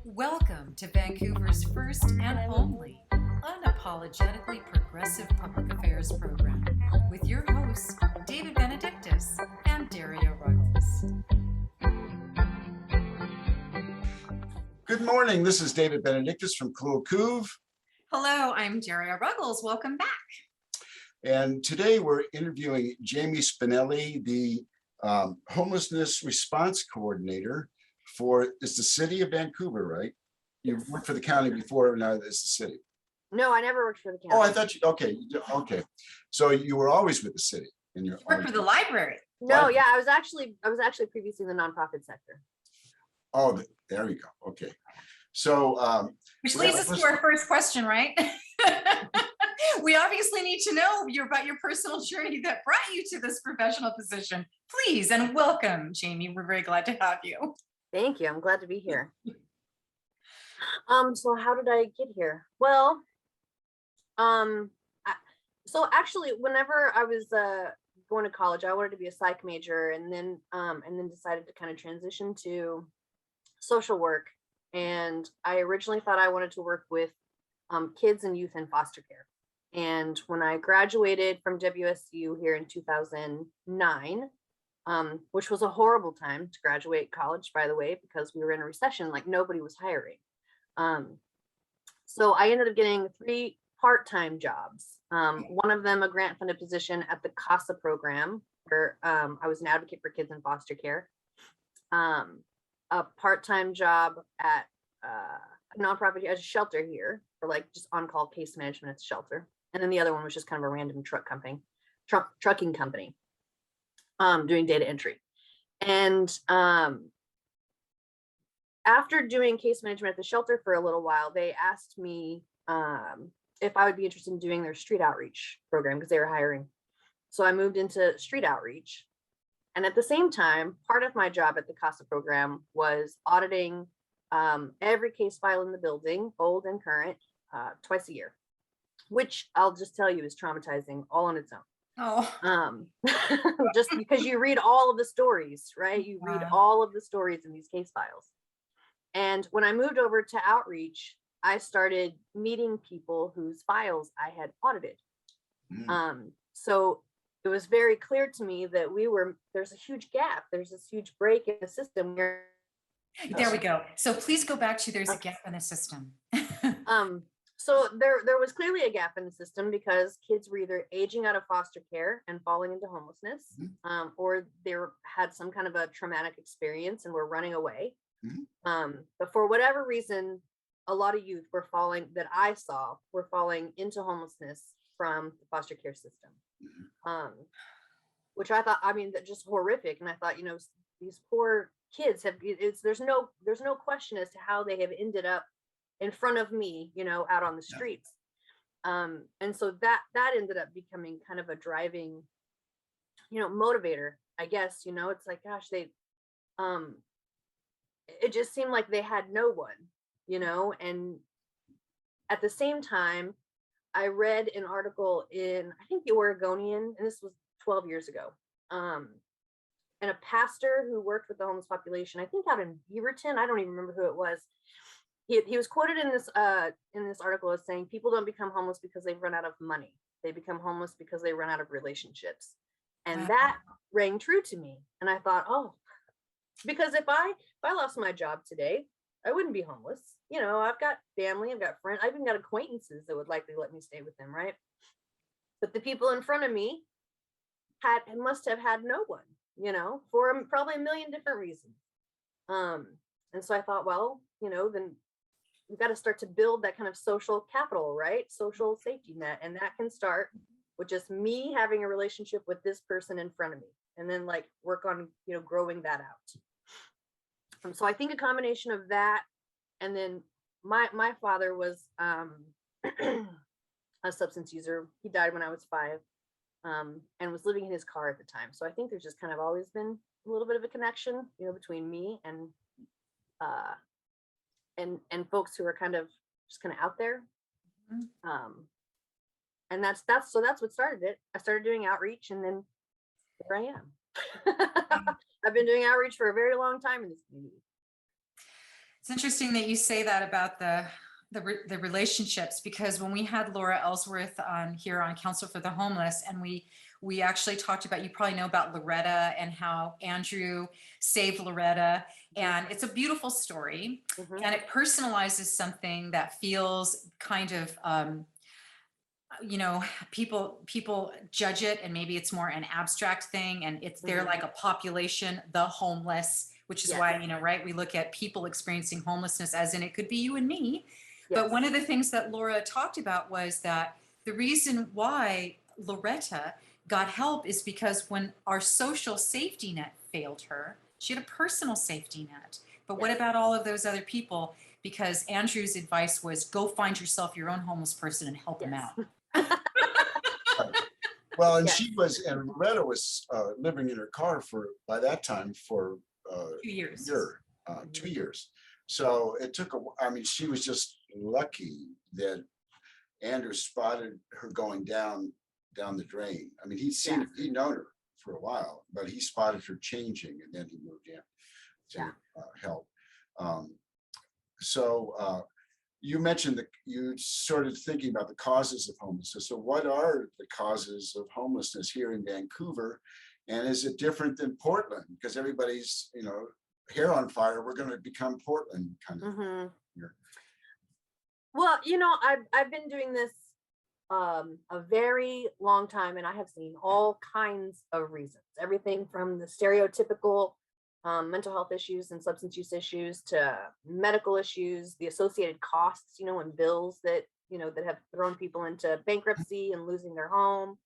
Welcome to Vancouver's first and only unapologetically progressive public affairs program with your hosts, David Benedictus and Daria Ruggles. Good morning. This is David Benedictus from Couve. Hello, I'm Daria Ruggles. Welcome back. And today we're interviewing Jamie Spinelli, the homelessness response coordinator for, it's the city of Vancouver, right? You worked for the county before, now it's the city. No, I never worked for the county. Oh, I thought you, okay. So you were always with the city. And You work for the library. No, yeah, I was actually previously in the nonprofit sector. Oh, there you go. Okay. So, Which leads us to our first question, right? We obviously need to know about your personal journey that brought you to this professional position. Please and welcome, Jamie. We're very glad to have you. Thank you. I'm glad to be here. So how did I get here? Well, so actually, whenever I was going to college, I wanted to be a psych major, and then decided to kind of transition to social work. And I originally thought I wanted to work with kids and youth in foster care. And when I graduated from WSU here in 2009, which was a horrible time to graduate college, by the way, because we were in a recession, like nobody was hiring. So I ended up getting 3 part-time jobs. One of them a grant-funded position at the CASA program, where I was an advocate for kids in foster care. A part-time job at a nonprofit as a shelter here for like just on-call case management at the shelter. And then the other one was just kind of a random trucking company, doing data entry. And after doing case management at the shelter for a little while, they asked me if I would be interested in doing their street outreach program because they were hiring. So I moved into street outreach. And at the same time, part of my job at the CASA program was auditing every case file in the building, old and current, twice a year, which I'll just tell you is traumatizing all on its own. Oh, just because you read all of the stories, right? You read all of the stories in these case files. And when I moved over to outreach, I started meeting people whose files I had audited. So it was very clear to me that there's a huge gap. There's this huge break in the system where. There we go. So please go back to there's a gap in the system. So there was clearly a gap in the system because kids were either aging out of foster care and falling into homelessness, or they had some kind of a traumatic experience and were running away. But for whatever reason, a lot of youth were falling into homelessness from the foster care system, which I thought, that's just horrific. And I thought, these poor kids there's no question as to how they have ended up in front of me, out on the streets. And so that ended up becoming kind of a driving, motivator, I guess. It's like, gosh, it just seemed like they had no one, and at the same time, I read an article in, I think, the Oregonian, and this was 12 years ago, and a pastor who worked with the homeless population, I think out in Beaverton, I don't even remember who it was. He was quoted in this article as saying, people don't become homeless because they've run out of money. They become homeless because they run out of relationships. And that rang true to me. And I thought, oh, because if I lost my job today, I wouldn't be homeless. I've got family, I've got friends, I've even got acquaintances that would likely let me stay with them, right? But the people in front of me must have had no one, for probably a million different reasons. And so I thought, well, then we've got to start to build that kind of social capital, right? Social safety net. And that can start with just me having a relationship with this person in front of me, and then like work on, growing that out. So I think a combination of that, and then my father was a substance user. He died when I was 5, and was living in his car at the time. So I think there's just kind of always been a little bit of a connection, between me and folks who are kind of out there. And that's what started it. I started doing outreach, and then here I am. I've been doing outreach for a very long time in this community. It's interesting that you say that about the relationships, because when we had Laura Ellsworth on here on Council for the Homeless, and we actually talked about, you probably know about Loretta and how Andrew saved Loretta, and it's a beautiful story, and it personalizes something that feels kind of people judge it, and maybe it's more an abstract thing, and it's they're like a population, the homeless, which is why, right, we look at people experiencing homelessness as in it could be you and me. But one of the things that Laura talked about was that the reason why Loretta got help is because when our social safety net failed her, she had a personal safety net. But what about all of those other people? Because Andrew's advice was go find yourself your own homeless person and help them out. Well, and and Loretta was living in her car by that time for 2 years. 2 years. So it took she was just lucky that Andrew spotted her going down the drain. I mean, he'd known her for a while, but he spotted her changing, and then he moved in to help. You mentioned that you started thinking about the causes of homelessness. So what are the causes of homelessness here in Vancouver? And is it different than Portland? Because everybody's, hair on fire, we're going to become Portland kind of here. Well, I've been doing this a very long time, and I have seen all kinds of reasons, everything from the stereotypical mental health issues and substance use issues to medical issues, the associated costs, and bills that have thrown people into bankruptcy and losing their home,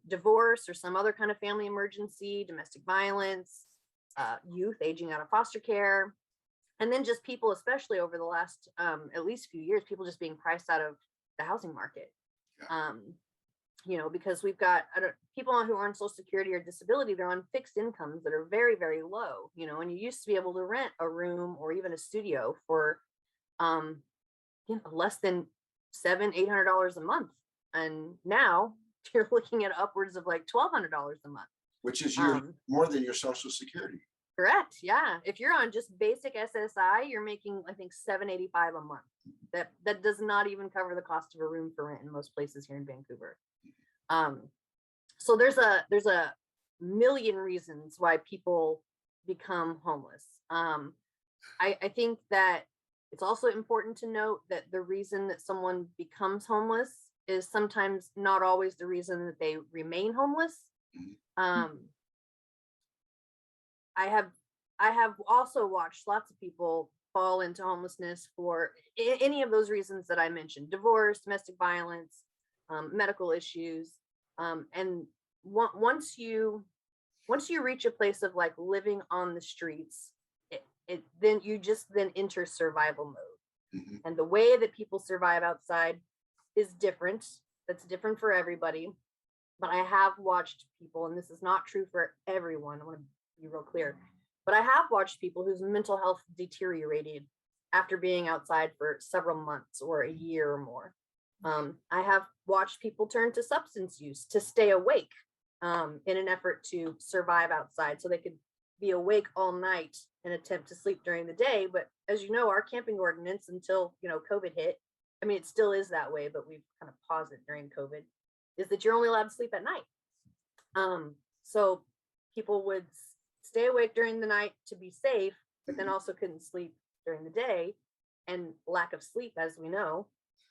divorce or some other kind of family emergency, domestic violence, youth aging out of foster care, and then just people, especially over the last at least few years, people just being priced out of the housing market. Because we've got people who are on Social Security or disability, they're on fixed incomes that are very, very low, and you used to be able to rent a room or even a studio for less than $700-800 a month. And now you're looking at upwards of like $1,200 a month. Which is more than your Social Security. Correct. Yeah. If you're on just basic SSI, you're making, I think, $785 a month. That does not even cover the cost of a room for rent in most places here in Vancouver. So there's a million reasons why people become homeless. I think that it's also important to note that the reason that someone becomes homeless is sometimes not always the reason that they remain homeless. I have also watched lots of people fall into homelessness for any of those reasons that I mentioned: divorce, domestic violence, medical issues. And once you reach a place of like living on the streets, then you just enter survival mode. And the way that people survive outside is different. That's different for everybody. But I have watched people, and this is not true for everyone, I want to be real clear, but I have watched people whose mental health deteriorated after being outside for several months or a year or more. I have watched people turn to substance use to stay awake in an effort to survive outside, so they could be awake all night and attempt to sleep during the day. But as you know, our camping ordinance until COVID hit, I mean, it still is that way, but we've kind of paused it during COVID, is that you're only allowed to sleep at night. So people would stay awake during the night to be safe, but then also couldn't sleep during the day. And lack of sleep, as we know,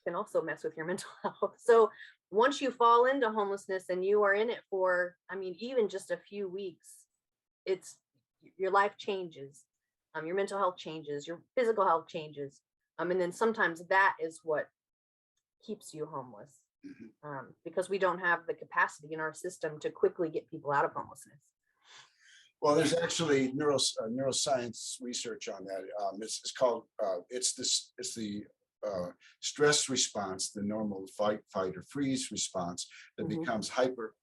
can also mess with your mental health. So once you fall into homelessness and you are in it for, even just a few weeks, your life changes, your mental health changes, your physical health changes. And then sometimes that is what keeps you homeless, because we don't have the capacity in our system to quickly get people out of homelessness. Well, there's actually neuroscience research on that. It's called it's the stress response, the normal fight or freeze response that becomes hyper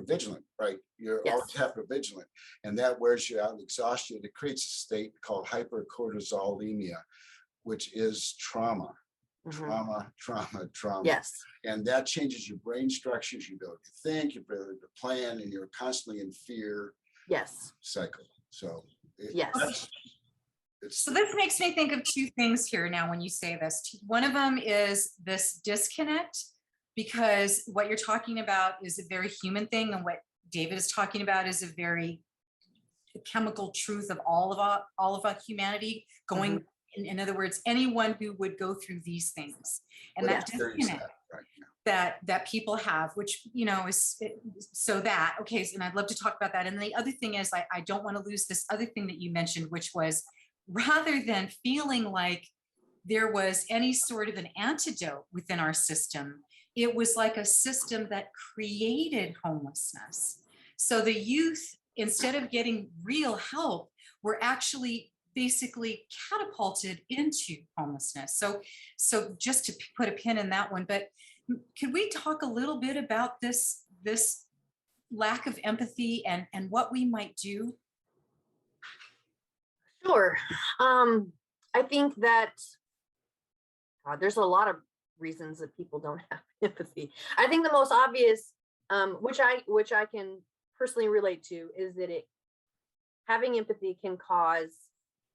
vigilant, right? You're always hyper vigilant, and that wears you out and exhausts you. It creates a state called hypercortisolemia, which is trauma. Trauma. Yes. And that changes your brain structures, your ability to think, your ability to plan, and you're constantly in fear. Yes. Cycle. So it's So this makes me think of two things here now when you say this. One of them is this disconnect, because what you're talking about is a very human thing, and what David is talking about is a very chemical truth of all of our humanity going. In other words, anyone who would go through these things, and Would that experience disconnect that, right, yeah. that people have, which is so that okay. And I'd love to talk about that. And the other thing is, I don't want to lose this other thing that you mentioned, which was rather than feeling like there was any sort of an antidote within our system, it was like a system that created homelessness. So the youth, instead of getting real help, were actually basically catapulted into homelessness. So just to put a pin in that one, but could we talk a little bit about this lack of empathy and what we might do? Sure. I think that there's a lot of reasons that people don't have empathy. I think the most obvious, which I can personally relate to, is that having empathy can cause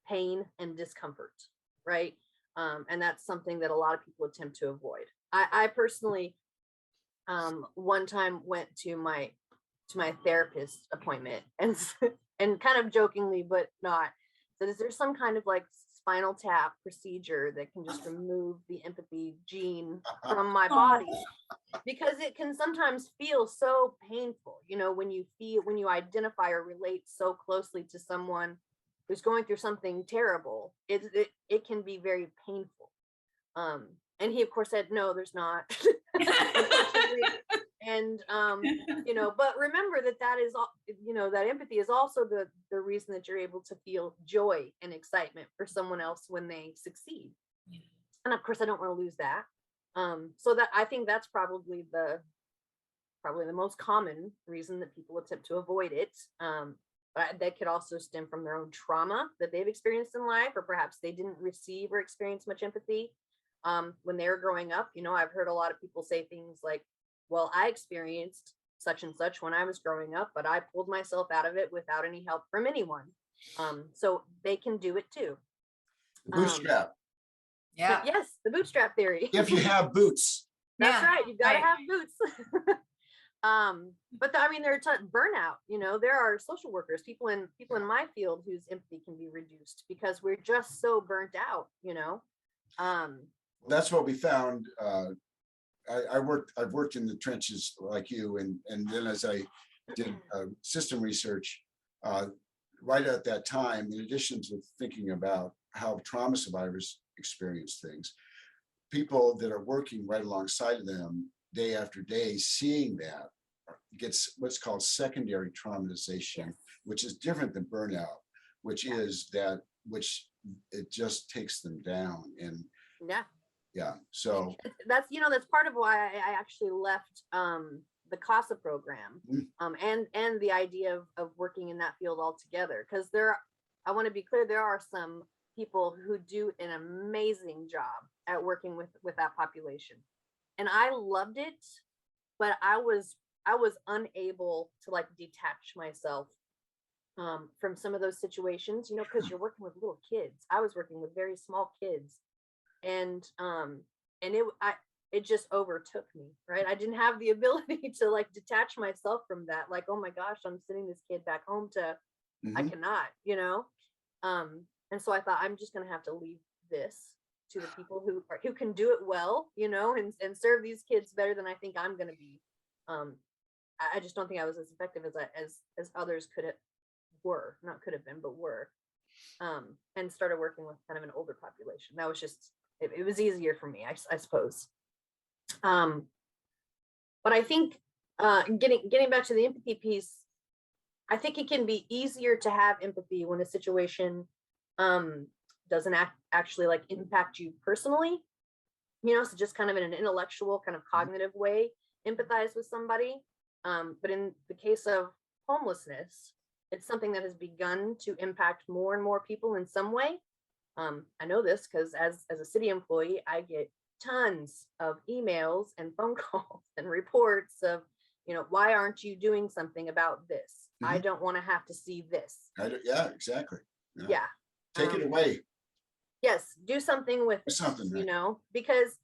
pain and discomfort, right? And that's something that a lot of people attempt to avoid. I personally, one time went to my therapist appointment and and kind of jokingly, but not, said, is there some kind of like spinal tap procedure that can just remove the empathy gene from my body? Because it can sometimes feel so painful, when you identify or relate so closely to someone who's going through something terrible. It can be very painful. And he of course said, no, there's not. And but remember that is all, that empathy is also the reason that you're able to feel joy and excitement for someone else when they succeed. Yeah. And of course I don't want to lose that. So that, I think that's probably the most common reason that people attempt to avoid it. But that could also stem from their own trauma that they've experienced in life, or perhaps they didn't receive or experience much empathy when they were growing up. I've heard a lot of people say things like, well, I experienced such and such when I was growing up, but I pulled myself out of it without any help from anyone. So they can do it too. The bootstrap. Yeah. Yes, the bootstrap theory. If you have boots. That's yeah, right. You've got to right. have boots. But there are burnout. There are social workers, people in my field whose empathy can be reduced because we're just so burnt out. That's what we found. I've worked in the trenches like you, and then as I did system research, right at that time, in addition to thinking about how trauma survivors experience things, people that are working right alongside of them day after day, seeing that gets what's called secondary traumatization, which is different than burnout, which it just takes them down. And so that's part of why I actually left the CASA program, and the idea of working in that field altogether, because I want to be clear, there are some people who do an amazing job at working with that population, and I loved it, but I was unable to like detach myself from some of those situations, because you're working with little kids. I was working with very small kids, and it just overtook me, right? I didn't have the ability to like detach myself from that. Like, oh my gosh, I'm sending this kid back home to, I cannot, and so I thought, I'm just going to have to leave this to the people who can do it well, and serve these kids better than I think I'm going to be. I just don't think I was as effective as others were, and started working with kind of an older population. That was just, it was easier for me, I suppose. But I think getting back to the empathy piece, I think it can be easier to have empathy when a situation doesn't actually like impact you personally, so just kind of in an intellectual, kind of cognitive way, empathize with somebody. But in the case of homelessness, it's something that has begun to impact more and more people in some way. I know this because as a city employee, I get tons of emails and phone calls and reports of, why aren't you doing something about this? I don't want to have to see this. yeah, exactly. Yeah. Take it away. Yes, do something with Do it, something, you right? know, because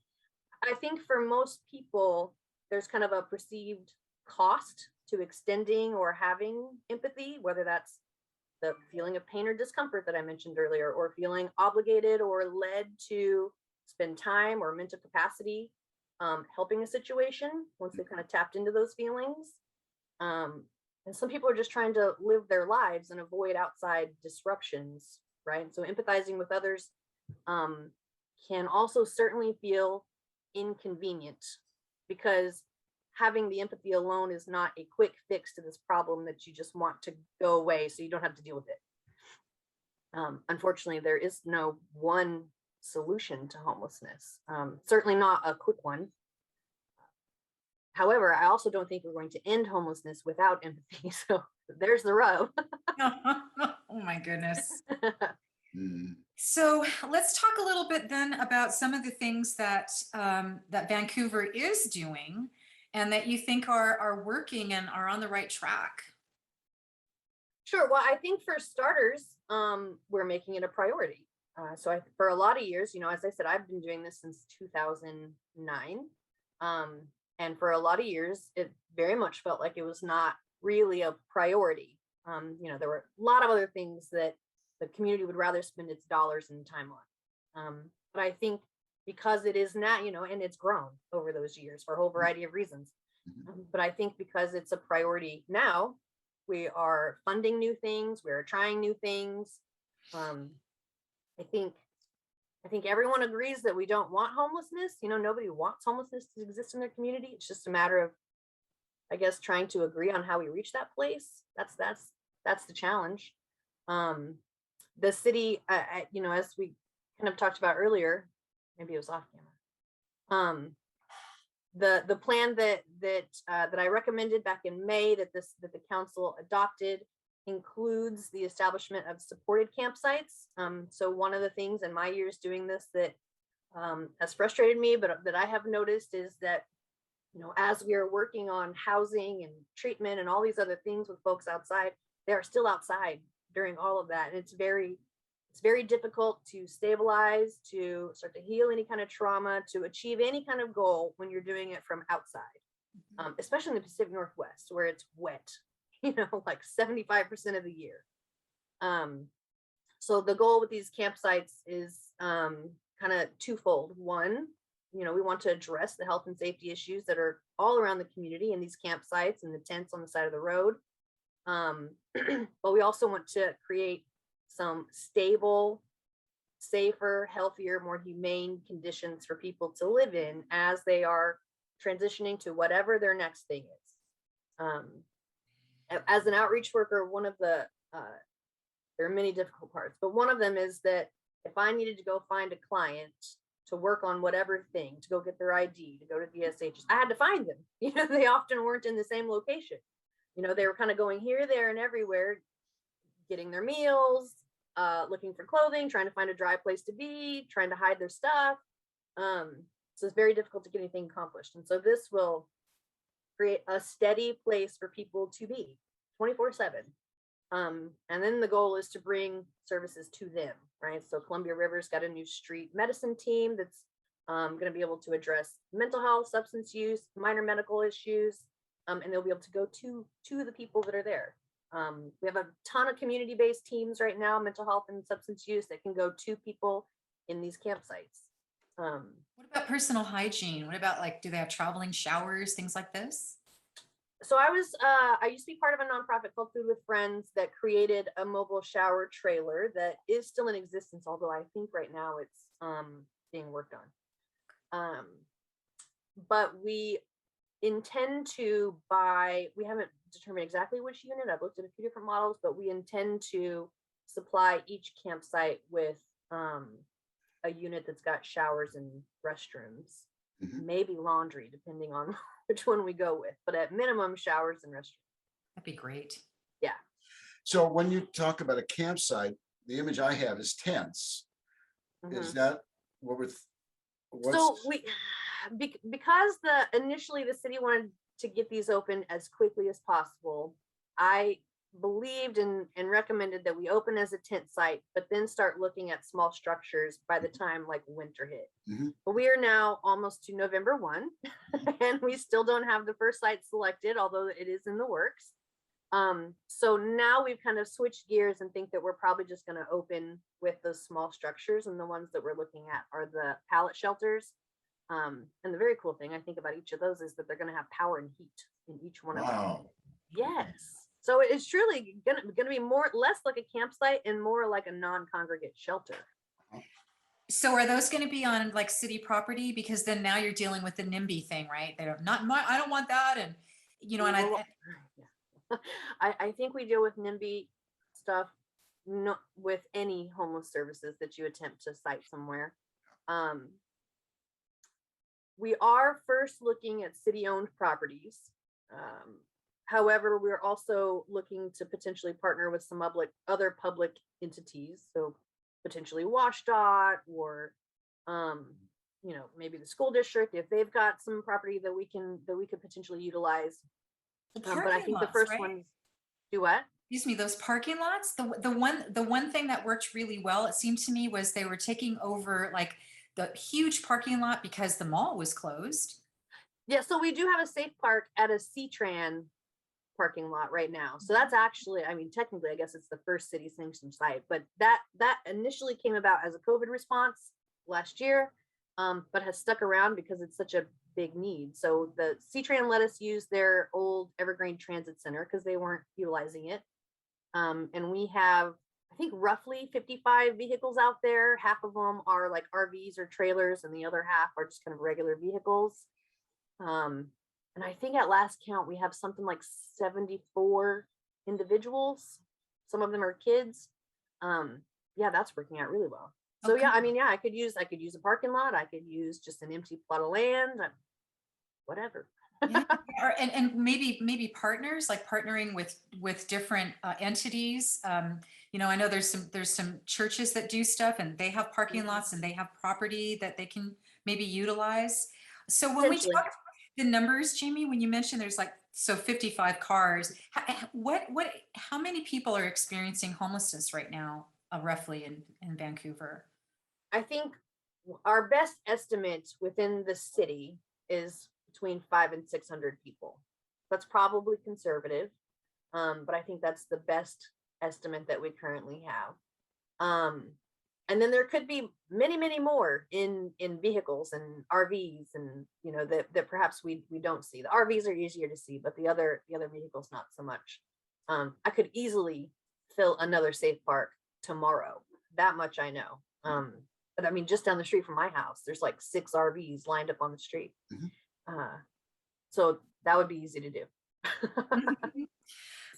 I think for most people, there's kind of a perceived cost to extending or having empathy, whether that's the feeling of pain or discomfort that I mentioned earlier, or feeling obligated or led to spend time or mental capacity helping a situation once they've kind of tapped into those feelings. And some people are just trying to live their lives and avoid outside disruptions, right? So empathizing with others can also certainly feel inconvenient because having the empathy alone is not a quick fix to this problem that you just want to go away so you don't have to deal with it. Unfortunately, there is no one solution to homelessness, certainly not a quick one. However, I also don't think we're going to end homelessness without empathy. So there's the rub. Oh my goodness. Mm. So let's talk a little bit then about some of the things that that Vancouver is doing and that you think are working and are on the right track. Sure. Well, I think for starters, we're making it a priority. For a lot of years, you know, as I said, I've been doing this since 2009. And for a lot of years, it very much felt like it was not really a priority. You know, there were a lot of other things that the community would rather spend its dollars and time on. But I think because it is now, you know, and it's grown over those years for a whole variety of reasons. But I think because it's a priority now, we are funding new things, we're trying new things. I think everyone agrees that we don't want homelessness. You know, nobody wants homelessness to exist in their community. It's just a matter of, I guess, trying to agree on how we reach that place. That's the challenge. The city, you know, as we kind of talked about earlier, maybe it was off camera. The plan that I recommended back in May that the council adopted includes the establishment of supported campsites. So one of the things in my years doing this that has frustrated me, but that I have noticed is that, you know, as we are working on housing and treatment and all these other things with folks outside, they are still outside during all of that. And it's very difficult to stabilize, to start to heal any kind of trauma, to achieve any kind of goal when you're doing it from outside, especially in the Pacific Northwest where it's wet, you know, like 75% of the year. So the goal with these campsites is kind of twofold. One, you know, we want to address the health and safety issues that are all around the community in these campsites and the tents on the side of the road. But we also want to create some stable, safer, healthier, more humane conditions for people to live in as they are transitioning to whatever their next thing is. As an outreach worker, one of the, there are many difficult parts, but one of them is that if I needed to go find a client to work on whatever thing, to go get their ID, to go to DSHs, I had to find them. You know, they often weren't in the same location. You know, they were kind of going here, there, and everywhere, getting their meals, looking for clothing, trying to find a dry place to be, trying to hide their stuff. So it's very difficult to get anything accomplished. And so this will create a steady place for people to be 24/7. And then the goal is to bring services to them, right? So Columbia River's got a new street medicine team that's going to be able to address mental health, substance use, minor medical issues, and they'll be able to go to the people that are there. We have a ton of community-based teams right now, mental health and substance use, that can go to people in these campsites. What about personal hygiene? What about, like, do they have traveling showers, things like this? So I used to be part of a nonprofit called Food with Friends that created a mobile shower trailer that is still in existence, although I think right now it's being worked on. But we intend to buy, we haven't determined exactly which unit. I've looked at a few different models, but we intend to supply each campsite with a unit that's got showers and restrooms, maybe laundry, depending on which one we go with, but at minimum showers and restrooms. That'd be great. Yeah. So when you talk about a campsite, the image I have is tents. Is that what we're, so because initially the city wanted to get these open as quickly as possible, I believed and recommended that we open as a tent site, but then start looking at small structures by the time like winter hit. Mhm. But we are now almost to November 1 and we still don't have the first site selected, although it is in the works. So now we've kind of switched gears and think that we're probably just going to open with those small structures, and the ones that we're looking at are the pallet shelters. And the very cool thing I think about each of those is that they're going to have power and heat in each one of them. Wow. Yes. So it's truly gonna be less like a campsite and more like a non-congregate shelter. So are those going to be on like city property? Because then now you're dealing with the NIMBY thing, right? They don't, not my, I don't want that. And, you know, and I think we deal with NIMBY stuff not with any homeless services that you attempt to site somewhere. We are first looking at city-owned properties. However, we're also looking to potentially partner with some other public entities. So potentially Washdot or, you know, maybe the school district, if they've got some property that we could potentially utilize. But I think the first ones do what? Excuse me, those parking lots, the one thing that worked really well, it seemed to me, was they were taking over like the huge parking lot because the mall was closed. Yeah, so we do have a safe park at a C-Tran parking lot right now. So that's actually, I mean, technically, I guess it's the first city sanctioned site, but that initially came about as a COVID response last year, but has stuck around because it's such a big need. So the C-Tran let us use their old Evergreen Transit Center because they weren't utilizing it. And we have, I think, roughly 55 vehicles out there. Half of them are like RVs or trailers, and the other half are just kind of regular vehicles. And I think at last count, we have something like 74 individuals. Some of them are kids. Yeah, that's working out really well. So Okay. yeah, I mean, yeah, I could use a parking lot. I could use just an empty plot of land, whatever. Yeah. And maybe partners, like partnering with different entities. You know, I know there's some churches that do stuff, and they have parking lots and they have property that they can maybe utilize. So when we Essentially. talk the numbers, Jamie, when you mentioned there's like 55 cars, how many people are experiencing homelessness right now, roughly in Vancouver? I think our best estimate within the city is between 500 and 600 people. That's probably conservative, but I think that's the best estimate that we currently have. And then there could be many, many more in vehicles and RVs, and you know that perhaps we don't see. The RVs are easier to see, but the other vehicles not so much. I could easily fill another safe park tomorrow. That much I know. But I mean, just down the street from my house, there's like 6 RVs lined up on the street. So that would be easy to do.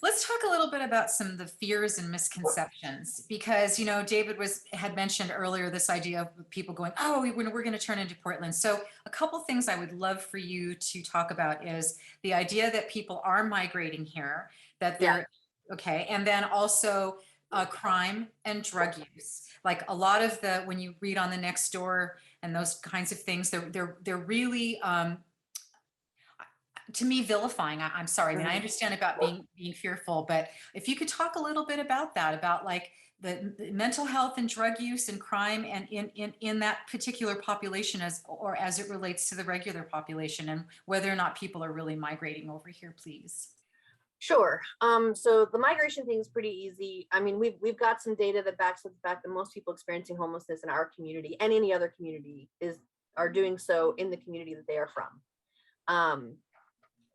Let's talk a little bit about some of the fears and misconceptions, because, you know, David had mentioned earlier this idea of people going, oh, we're going to turn into Portland. So a couple things I would love for you to talk about is the idea that people are migrating here, that they're okay. And then also crime and drug use. Like a lot of when you read on the next door and those kinds of things, they're really, to me, vilifying. I'm sorry. I mean, I understand about being fearful, but if you could talk a little bit about that, about like the mental health and drug use and crime, and in that particular population as it relates to the regular population, and whether or not people are really migrating over here, please. Sure. So the migration thing is pretty easy. I mean, we've got some data that backs up the fact that most people experiencing homelessness in our community and any other community are doing so in the community that they are from.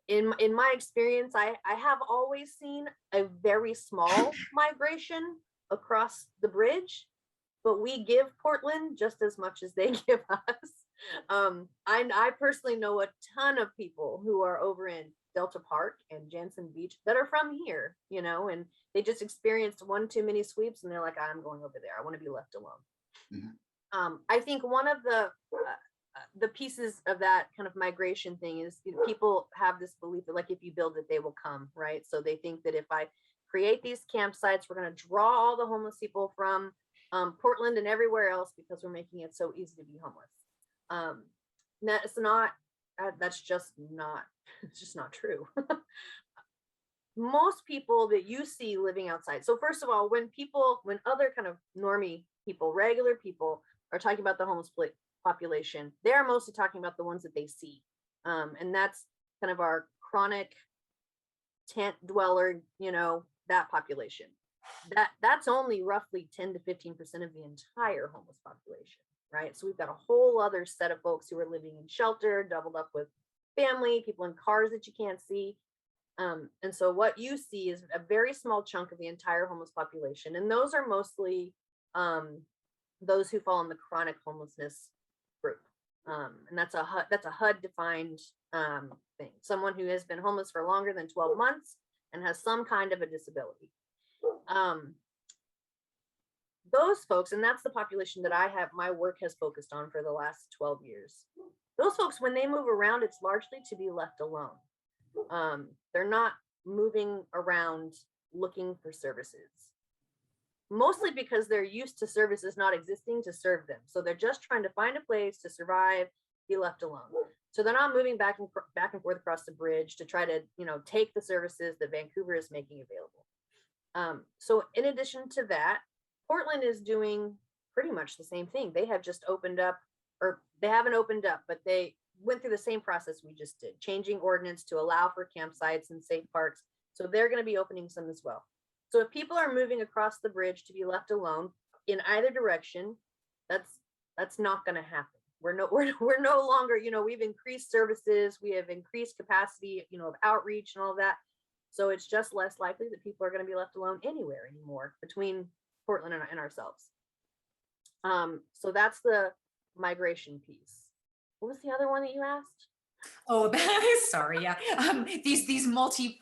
In my experience, I have always seen a very small migration across the bridge, but we give Portland just as much as they give us. I personally know a ton of people who are over in Delta Park and Jansen Beach that are from here, you know, and they just experienced one too many sweeps and they're like, I'm going over there. I want to be left alone. I think one of the pieces of that kind of migration thing is, you know, people have this belief that like if you build it, they will come, right? So they think that if I create these campsites, we're going to draw all the homeless people from Portland and everywhere else because we're making it so easy to be homeless. That's just not, it's just not true. most people that you see living outside. So first of all, when other kind of normie people, regular people are talking about the homeless population, they're mostly talking about the ones that they see. And that's kind of our chronic tent dweller, that population. That's only roughly 10 to 15% of the entire homeless population, right? So we've got a whole other set of folks who are living in shelter, doubled up with family, people in cars that you can't see. And so what you see is a very small chunk of the entire homeless population. And those are mostly those who fall in the chronic homelessness group. And that's a HUD defined thing. Someone who has been homeless for longer than 12 months and has some kind of a disability. Those folks, and that's the population that my work has focused on for the last 12 years. Those folks, when they move around, it's largely to be left alone. They're not moving around looking for services, mostly because they're used to services not existing to serve them. So they're just trying to find a place to survive, be left alone. So they're not moving back and forth across the bridge to try to, take the services that Vancouver is making available. So in addition to that, Portland is doing pretty much the same thing. They have just opened up, or they haven't opened up, but they went through the same process we just did, changing ordinance to allow for campsites and safe parks. So they're going to be opening some as well. So if people are moving across the bridge to be left alone in either direction, that's not going to happen. We're no longer, we've increased services, we have increased capacity, of outreach and all that. So it's just less likely that people are going to be left alone anywhere anymore between Portland and ourselves. So that's the migration piece. What was the other one that you asked? Oh, sorry. Yeah. These multi,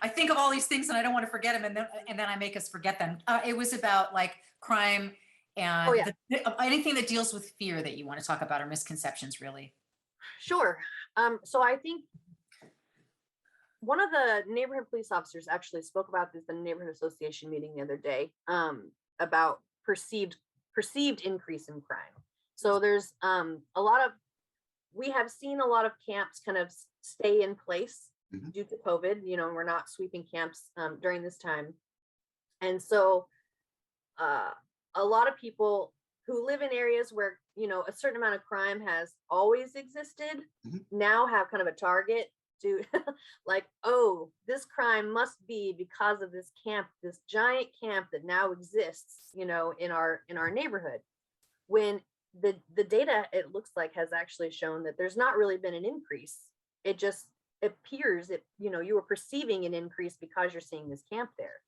I think of all these things and I don't want to forget them. And then I make us forget them. It was about like crime and anything that deals with fear that you want to talk about, or misconceptions, really. Sure. So I think one of the neighborhood police officers actually spoke about this in a neighborhood association meeting the other day, about perceived increase in crime. So there's we have seen a lot of camps kind of stay in place due to COVID. We're not sweeping camps during this time. And so a lot of people who live in areas where, a certain amount of crime has always existed now have kind of a target to like, oh, this crime must be because of this camp, this giant camp that now exists, in our neighborhood. When the data, it looks like, has actually shown that there's not really been an increase. It just appears you were perceiving an increase because you're seeing this camp there.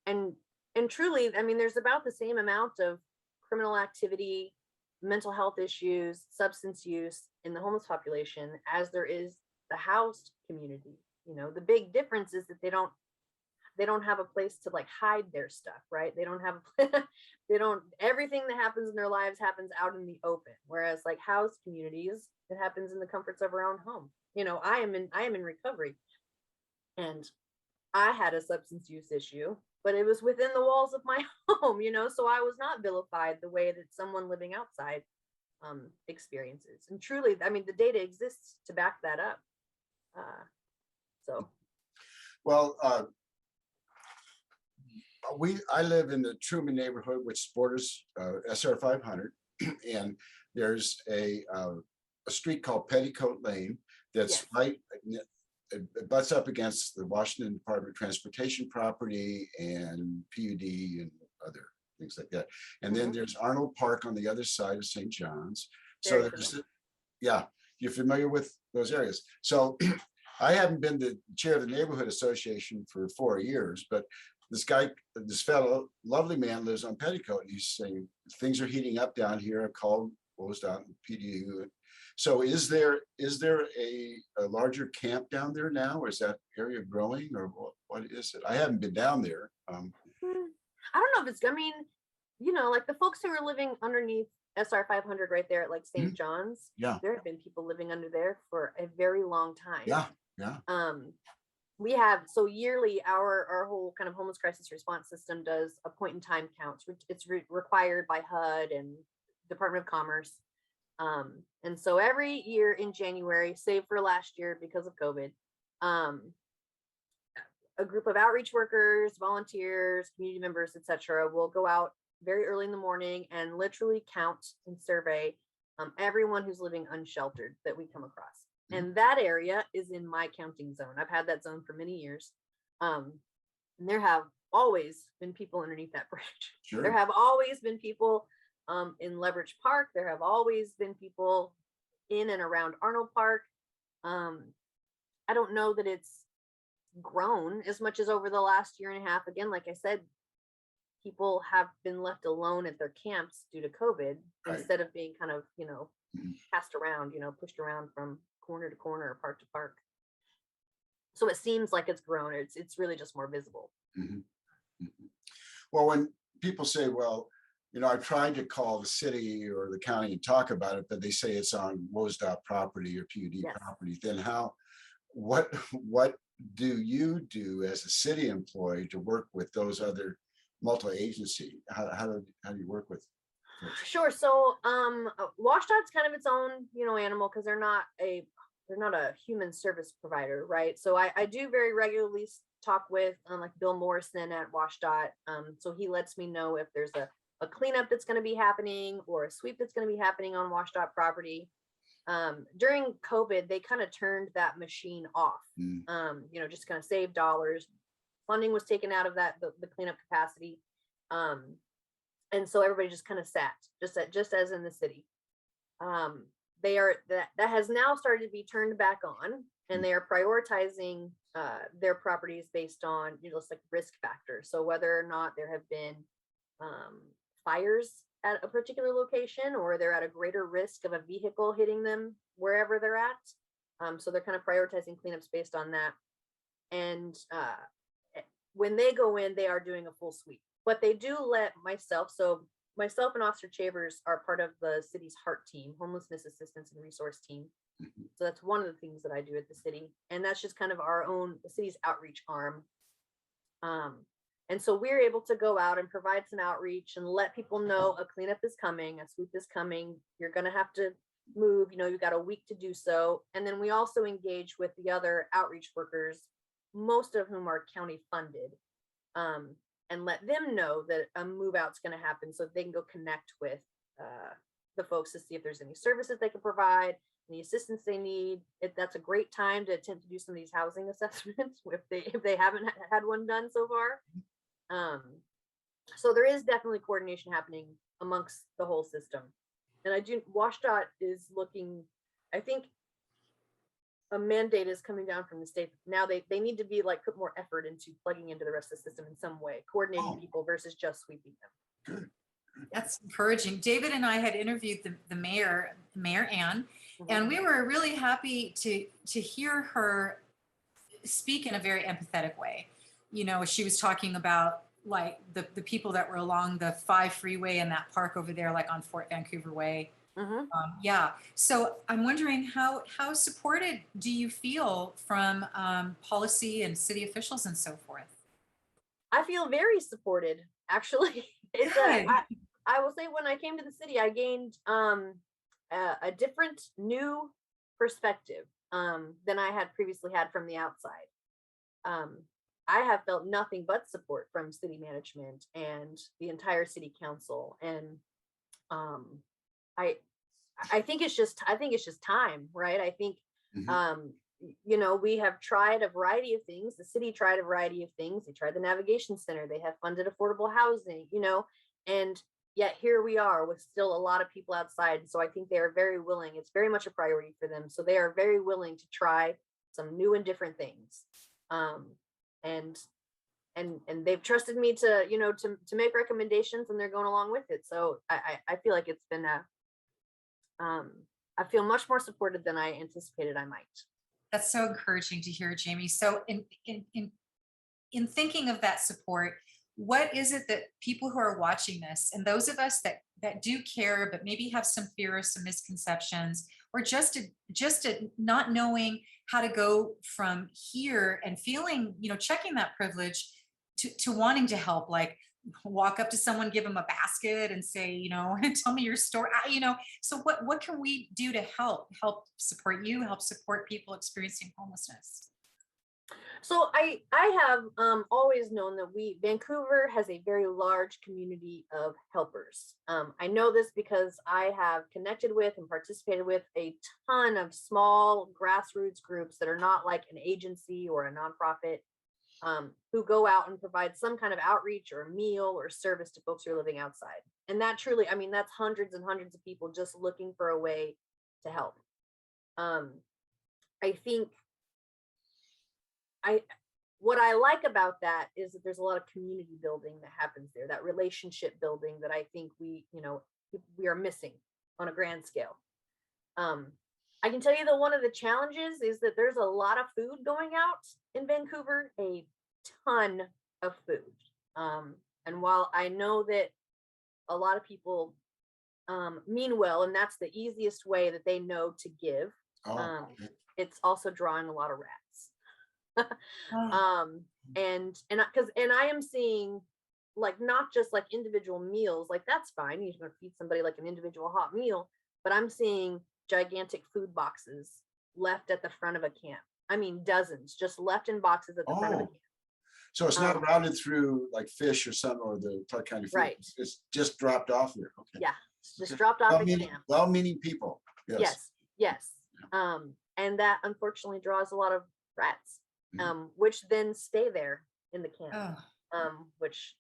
And truly, I mean, there's about the same amount of criminal activity, mental health issues, substance use in the homeless population as there is the housed community. The big difference is that they don't have a place to like hide their stuff, right? They don't have everything that happens in their lives happens out in the open. Whereas like housed communities, it happens in the comforts of our own home. I am in recovery, and I had a substance use issue, but it was within the walls of my home, so I was not vilified the way that someone living outside experiences. And truly, I mean, the data exists to back that up. Well, I live in the Truman neighborhood, which borders SR 500, and there's a street called Petticoat Lane that's right. It butts up against the Washington Department of Transportation property and PUD and other things like that. And then there's Arnold Park on the other side of St. John's. So there's, you're familiar with those areas. So I haven't been the chair of the neighborhood association for 4 years, but this fellow, lovely man, lives on Petticoat, and he's saying things are heating up down here. I called Washdot and PDU. So is there a larger camp down there now, or is that area growing, or what is it? I haven't been down there. I don't know if it's, I mean, like the folks who are living underneath SR 500 right there at like St. John's, there have been people living under there for a very long time. We have, so yearly, our whole kind of homeless crisis response system does a point in time count. It's required by HUD and Department of Commerce. And so every year in January, save for last year because of COVID, a group of outreach workers, volunteers, community members, etc., will go out very early in the morning and literally count and survey everyone who's living unsheltered that we come across. And that area is in my counting zone. I've had that zone for many years. And there have always been people underneath that bridge. Sure. There have always been people in Leverage Park. There have always been people in and around Arnold Park. I don't know that it's grown as much as over the last year and a half. Again, like I said, people have been left alone at their camps due to COVID, Right. instead of being kind of, Mhm. passed around, pushed around from corner to corner or park to park. So it seems like it's grown. It's really just more visible. Mhm. Mhm. Well, when people say, well, I've tried to call the city or the county and talk about it, but they say it's on Washdot property or PUD Yes. property, then what do you do as a city employee to work with those other multi-agency? How do you work with folks? Sure. So Washdot's kind of its own, animal, because they're not a human service provider, right? So I do very regularly talk with like Bill Morrison at Washdot. So he lets me know if there's a cleanup that's going to be happening or a sweep that's going to be happening on Washdot property. During COVID, they kind of turned that machine off. Just kind of save dollars. Funding was taken out of the cleanup capacity. And so everybody just kind of sat, just as in the city. That has now started to be turned back on, and they are prioritizing their properties based on just like risk factors. So whether or not there have been fires at a particular location, or they're at a greater risk of a vehicle hitting them wherever they're at. So they're kind of prioritizing cleanups based on that. And when they go in, they are doing a full sweep. But they do let myself and Officer Chavers are part of the city's HART team, Homelessness Assistance and Resource Team. So that's one of the things that I do at the city. And that's just kind of the city's outreach arm. And so we're able to go out and provide some outreach and let people know a cleanup is coming, a sweep is coming. You're going to have to move, you've got a week to do so. And then we also engage with the other outreach workers, most of whom are county funded, and let them know that a move out's going to happen, so they can go connect with the folks to see if there's any services they can provide, any assistance they need. That's a great time to attempt to do some of these housing assessments if they haven't had one done so far. So there is definitely coordination happening amongst the whole system. And Washdot is looking, I think a mandate is coming down from the state. Now they need to be put more effort into plugging into the rest of the system in some way, coordinating people versus just sweeping them. Good. That's encouraging. David and I had interviewed the mayor, Ann, and we were really happy to hear her speak in a very empathetic way. She was talking about the people that were along the 5 freeway in that park over there, on Fort Vancouver-What. Yeah. So I'm wondering how supported do you feel from policy and city officials and so forth? I feel very supported, actually. I will say, when I came to the city, I gained a different new perspective than I had previously had from the outside. I have felt nothing but support from city management and the entire city council. And I think it's just time, right? I think, we have tried a variety of things. The city tried a variety of things. They tried the navigation center. They have funded affordable housing, and yet here we are with still a lot of people outside. So I think they are very willing. It's very much a priority for them. So they are very willing to try some new and different things. And they've trusted me to make recommendations, and they're going along with it. So I feel like it's been I feel much more supported than I anticipated I might. That's so encouraging to hear, Jamie. So in thinking of that support, what is it that people who are watching this, and those of us that do care, but maybe have some fear or some misconceptions, or just not knowing how to go from here and feeling, checking that privilege to wanting to help, walk up to someone, give them a basket and say, tell me your story, so what can we do to help support you, help support people experiencing homelessness? So I have always known that Vancouver has a very large community of helpers. I know this because I have connected with and participated with a ton of small grassroots groups that are not like an agency or a nonprofit, who go out and provide some kind of outreach or a meal or service to folks who are living outside. And that truly, I mean, that's hundreds and hundreds of people just looking for a way to help. Um, I think I what I like about that is that there's a lot of community building that happens there, that relationship building that I think we are missing on a grand scale. I can tell you that one of the challenges is that there's a lot of food going out in Vancouver, a ton of food. And while I know that a lot of people mean well, and that's the easiest way that they know to give, Okay. it's also drawing a lot of rats. Oh, And I am seeing like not just like individual meals, like that's fine, you're gonna feed somebody like an individual hot meal, but I'm seeing gigantic food boxes left at the front of a camp. I mean dozens just left in boxes at the front of a Oh, camp. so it's not Um, routed through like fish or something or the kind of food. right. It's just dropped off there. Okay. Yeah. It's just Okay. dropped off at camp. Well-meaning people. Yes. Yes, yes. And that unfortunately draws a lot of rats, Mhm. which then stay there in the camp, oh. which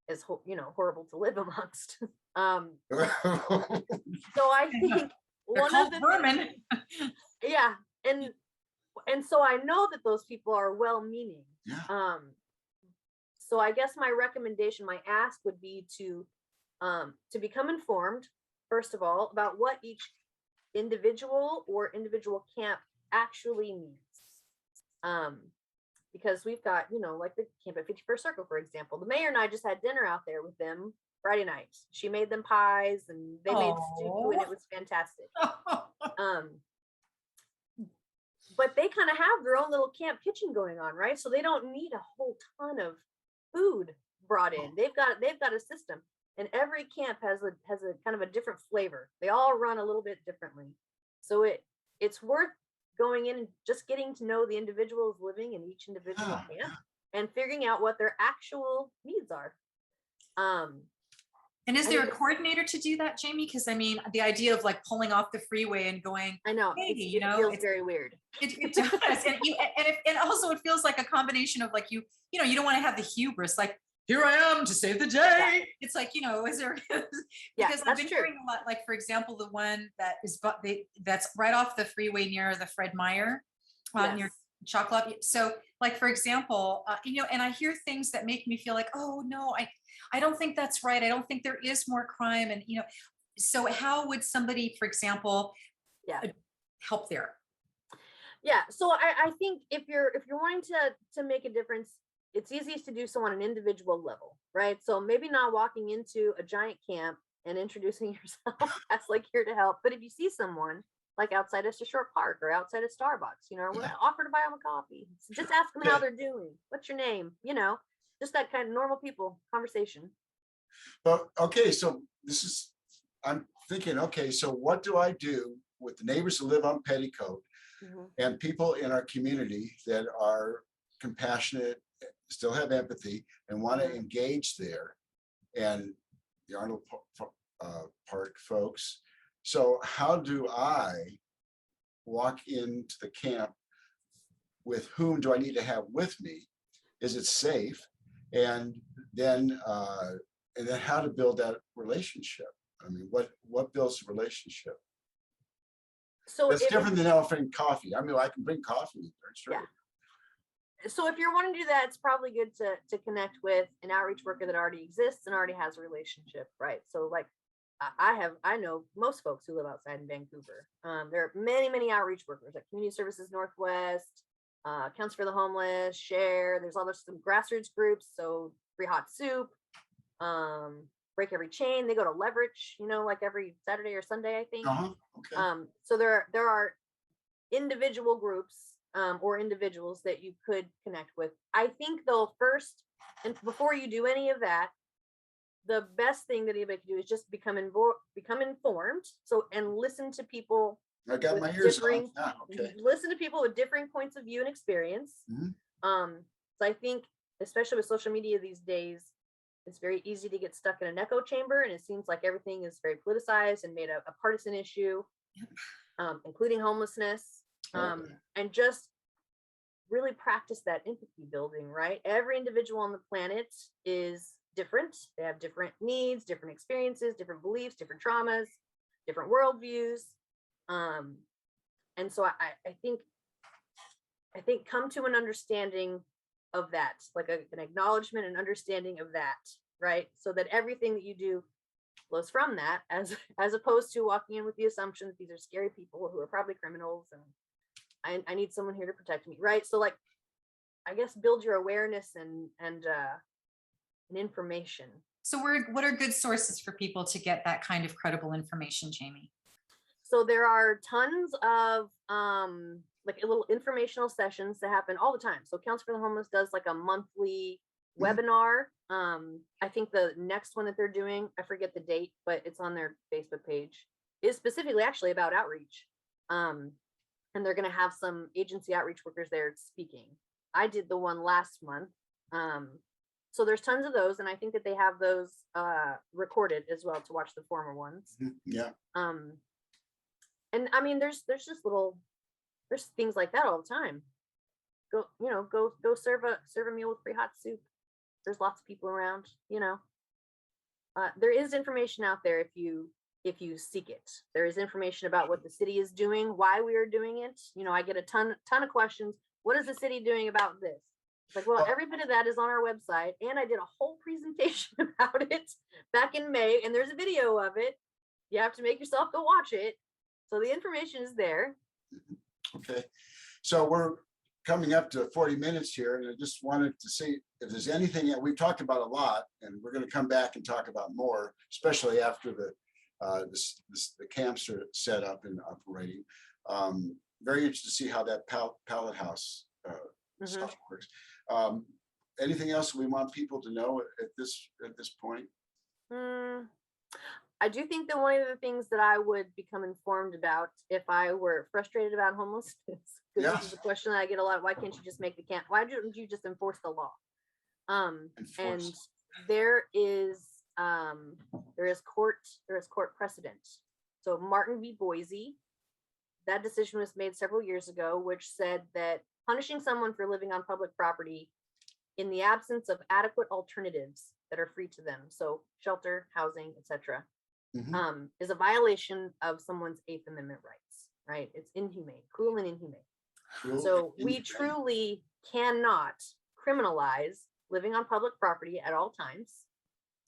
is horrible to live amongst. So I think They're one of called the vermin. yeah, and so I know that those people are well-meaning. Yeah. So I guess my recommendation, my ask would be to become informed, first of all, about what each individual or individual camp actually needs. Because we've got, like the camp at 51st Circle, for example. The mayor and I just had dinner out there with them Friday night. She made them pies and they made stew and it was fantastic. But they kind of have their own little camp kitchen going on, right? So they don't need a whole ton of food brought in. They've got a system, and every camp has a kind of a different flavor. They all run a little bit differently. So it's worth going in and just getting to know the individuals living in each individual Yeah. camp and figuring out what their actual needs are. And is I there a think coordinator to do that, Jamie? Because I mean, the idea of like pulling off the freeway and going, I know hey, it feels very weird. it does, and also it feels like a combination of like you don't want to have the hubris, like here I am to save the day. Yeah. It's like is there? Yeah, Because I've that's been true. hearing a lot, like for example, the one that is that's right off the freeway near the Fred Meyer, near Yes. Chocolate. So, like for example, and I hear things that make me feel like, oh no, I don't think that's right. I don't think there is more crime, and so how would somebody, for example, Yeah. help there? Yeah, so I think if you're wanting to make a difference, it's easiest to do so on an individual level, right? So maybe not walking into a giant camp and introducing yourself as like here to help, but if you see someone like outside of Shore Park or outside of Starbucks, or what, offer to buy them a coffee. So just ask them how they're doing. What's your name? Just that kind of normal people conversation. Well, okay, so I'm thinking, okay, so what do I do with the neighbors who live on Petticoat and people in our community that are compassionate, still have empathy, and want to engage there, and the Arnold Park folks? So how do I walk into the camp? With whom do I need to have with me? Is it safe? And then how to build that relationship? I mean, what builds a relationship? So It's different than offering coffee. I mean, I can bring coffee in there, sure. Yeah. So if you're wanting to do that, it's probably good to connect with an outreach worker that already exists and already has a relationship, right? So like I know most folks who live outside in Vancouver. There are many outreach workers like Community Services Northwest, Counts for the Homeless, Share. There's some grassroots groups. So Free Hot Soup, Break Every Chain. They go to Leverage, like every Saturday or Sunday, I think. Okay. So there are individual groups or individuals that you could connect with. I think though, first, and before you do any of that, the best thing that anybody can do is just become informed. So, and listen to people I got with my ears on. differing, Okay. listen to people with differing points of view and experience. Mhm. So I think, especially with social media these days, it's very easy to get stuck in an echo chamber, and it seems like everything is very politicized and made a partisan issue, including homelessness, Okay. and just really practice that empathy building, right? Every individual on the planet is different. They have different needs, different experiences, different beliefs, different traumas, different worldviews. And so I think come to an understanding of that, like an acknowledgement and understanding of that, right? So that everything that you do flows from that, as opposed to walking in with the assumption that these are scary people who are probably criminals and I need someone here to protect me, right? So like, I guess build your awareness and information. So what are good sources for people to get that kind of credible information, Jamie? So there are tons of like little informational sessions that happen all the time. So Council for the Homeless does like a monthly webinar. I think the next one that they're doing, I forget the date, but it's on their Facebook page, is specifically actually about outreach. And they're going to have some agency outreach workers there speaking. I did the one last month. So there's tons of those, and I think that they have those recorded as well to watch the former ones. Yeah. And I mean, there's just there's things like that all the time. Go serve a meal with free hot soup. There's lots of people around, there is information out there if you seek it. There is information about what the city is doing, why we are doing it. I get a ton of questions. What is the city doing about this? It's like, well, every bit of that is on our website, and I did a whole presentation about it back in May, and there's a video of it. You have to make yourself go watch it. So the information is there. Okay. So we're coming up to 40 minutes here, and I just wanted to see if there's anything that we've talked about a lot, and we're going to come back and talk about more, especially after the camps are set up and operating. Very interested to see how that pallet house stuff works. Anything else we want people to know at this point? I do think that one of the things that I would become informed about if I were frustrated about homelessness, because this is a question that I get a lot. Why can't you just make the camp? Why don't you just enforce the law? And there is court precedent. So Martin v. Boise, that decision was made several years ago, which said that punishing someone for living on public property in the absence of adequate alternatives that are free to them, so shelter, housing, etc., is a violation of someone's Eighth Amendment rights, right? It's inhumane, cruel and inhumane. So we truly cannot criminalize living on public property at all times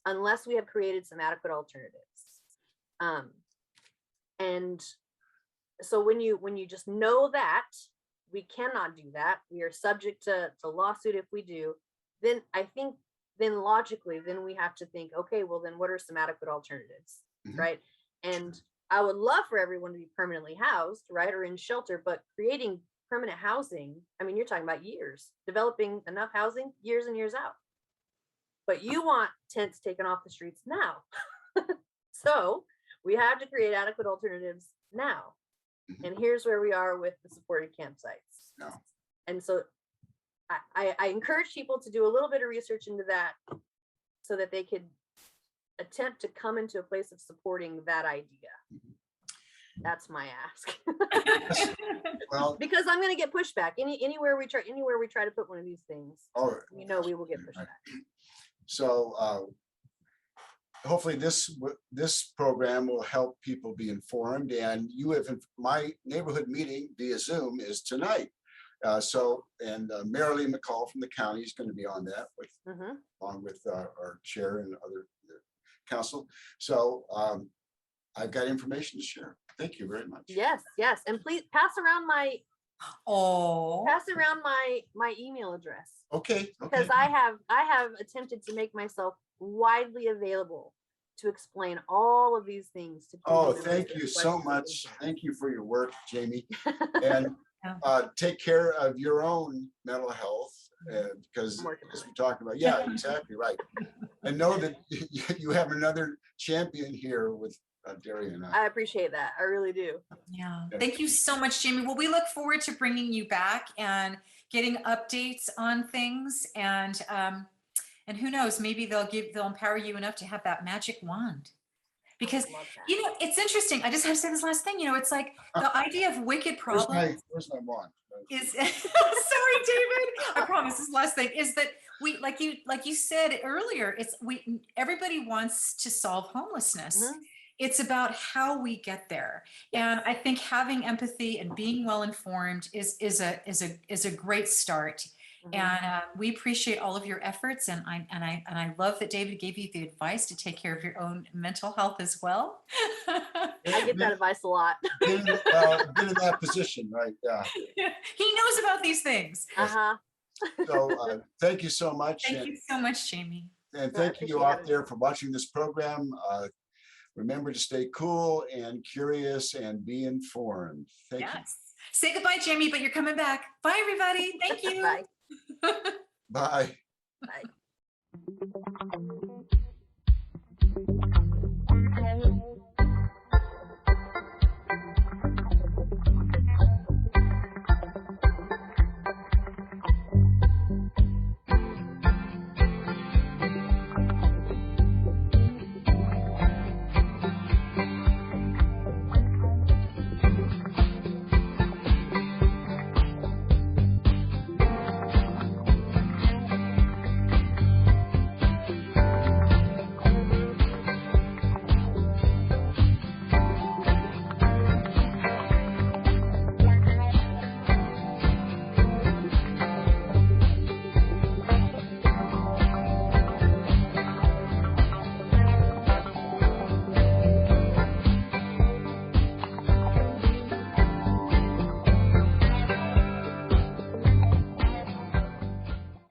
unless we have created some adequate alternatives. And so when you just know that we cannot do that, we are subject to lawsuit if we do, then I think logically we have to think, okay, well then what are some adequate alternatives, right? And I would love for everyone to be permanently housed, right, or in shelter, but creating permanent housing, I mean, you're talking about years, developing enough housing, years and years out. But you want tents taken off the streets now. So we have to create adequate alternatives now. And here's where we are with the supported campsites. No. And so I encourage people to do a little bit of research into that so that they could attempt to come into a place of supporting that idea. That's my ask. Well, because I'm going to get pushback anywhere we try to put one of these things. Oh, we will get pushback. So hopefully this program will help people be informed. And my neighborhood meeting via Zoom is tonight. And Marilee McCall from the county is going to be on that along with our chair and other council. So I've got information to share. Thank you very much. Yes, and please pass around my email address. Okay. Because I have attempted to make myself widely available to explain all of these things to people. Oh, thank you so much. Thank you for your work, Jamie. And take care of your own mental health, because as we talked about, yeah, exactly right. And know that you have another champion here with Daria and I. I appreciate that. I really do. Yeah. Yeah. Thank you so much, Jamie. Well, we look forward to bringing you back and getting updates on things. And who knows, maybe they'll empower you enough to have that magic wand. Because, I love that. you know, it's interesting. I just have to say this last thing. You know, it's like the idea of wicked problems Where's my wand? is sorry, David. I promise this last thing is that we, like you said earlier, everybody wants to solve homelessness. Mhm. It's about how we get there. And I think having empathy and being well informed is a great start. Mhm. And we appreciate all of your efforts, and I love that David gave you the advice to take care of your own mental health as well. I get that advice a lot. Been in that position, right? Yeah. He knows about these things. Uh-huh. So thank you so much. Thank you so much, Jamie. And No, I thank you appreciate out it. there for watching this program. Remember to stay cool and curious and be informed. Thank you. Yes. Say goodbye, Jamie, but you're coming back. Bye, everybody. Thank you. Bye. Bye. Bye.